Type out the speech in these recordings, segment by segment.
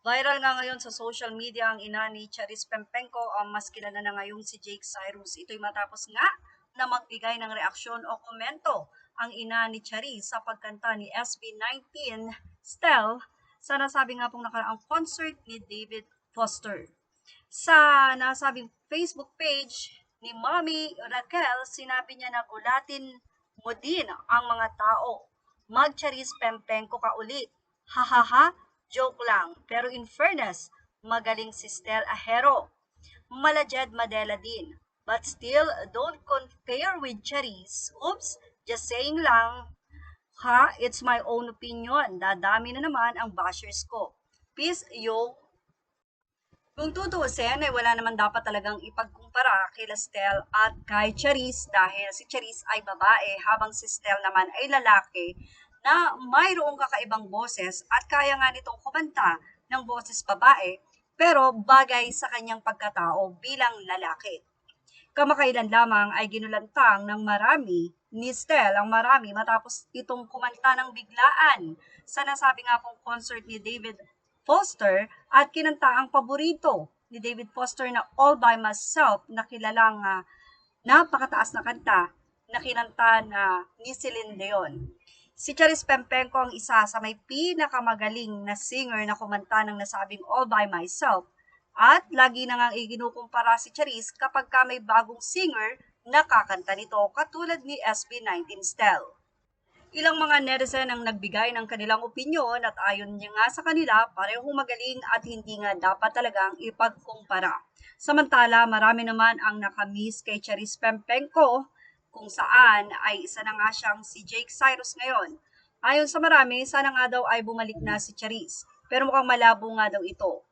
Viral nga ngayon sa social media ang ina ni Charis Pempenko, ang mas kilala na ngayong si Jake Cyrus. Ito'y matapos nga na magbigay ng reaksyon o komento ang ina ni Charis sa pagkanta ni SB19 Stell sa nasabi nga pong nakaraang concert ni David Foster. Sa nasabing Facebook page ni Mommy Raquel, sinabi niya na gulatin mo din ang mga tao. Mag-Charis Pempenko ka ulit. Hahaha, joke lang. Pero in fairness, magaling si Stel Ahero. Malajad Madela din. But still, don't compare with Charis. Oops, just saying lang. Ha, it's my own opinion. Dadami na naman ang bashers ko. Peace, yo. Kung tutuusin, ay wala naman dapat talagang ipagkumpara kay Stel at kay Charis dahil si Charis ay babae habang si Stel naman ay lalaki na mayroong kakaibang boses at kaya nga nitong kumanta ng boses babae pero bagay sa kanyang pagkatao bilang lalaki. Kamakailan lamang ay ginulantang ng marami ni Stel ang marami matapos itong kumanta ng biglaan sa nasabi nga pong concert ni David Foster at kinanta ang paborito ni David Foster na All By Myself na kilalang napakataas na kanta na kinanta na ni Celine Dion. Si Charis Pempenko ang isa sa may pinakamagaling na singer na kumanta ng nasabing All By Myself at lagi na nga iginukumpara si Charis kapag ka may bagong singer na kakanta nito katulad ni SB19 Stell. Ilang mga netizen ang nagbigay ng kanilang opinyon at ayon niya nga sa kanila, parehong magaling at hindi nga dapat talagang ipagkumpara. Samantala, marami naman ang nakamiss kay Charis Pempenko kung saan ay isa na nga siyang si Jake Cyrus ngayon. Ayon sa marami, sana nga daw ay bumalik na si Charis, pero mukhang malabo nga daw ito.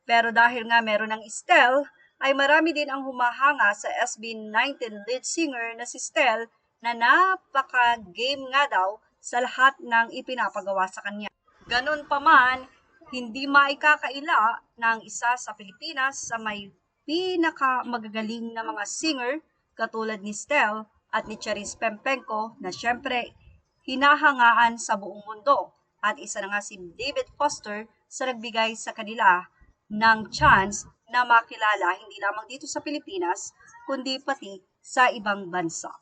Pero dahil nga meron ng Stell, ay marami din ang humahanga sa SB19 lead singer na si Stell na napaka-game nga daw sa lahat ng ipinapagawa sa kanya. Ganun pa man, hindi maikakaila ng isa sa Pilipinas sa may pinakamagagaling na mga singer katulad ni Stell at ni Charis Pempenko na syempre hinahangaan sa buong mundo. At isa na nga si David Foster sa nagbigay sa kanila ng chance na makilala hindi lamang dito sa Pilipinas kundi pati sa ibang bansa.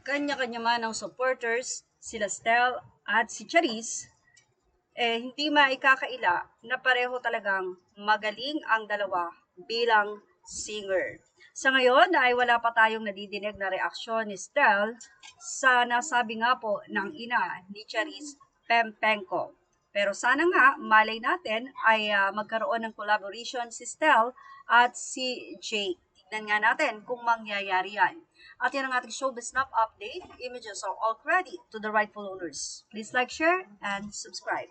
Kanya-kanya man ang supporters, sila Stell at si Charis, hindi maikakaila na pareho talagang magaling ang dalawa bilang singer. Sa ngayon ay wala pa tayong nadidinig na reaksyon ni Stell sa nasabi nga po ng ina ni Charis Pempenko. Pero sana nga, malay natin ay magkaroon ng collaboration si Stell at si Jake. Tignan nga natin kung mangyayari yan. At yan ang ating showbiz snap update. Images are all credit to the rightful owners. Please like, share, and subscribe.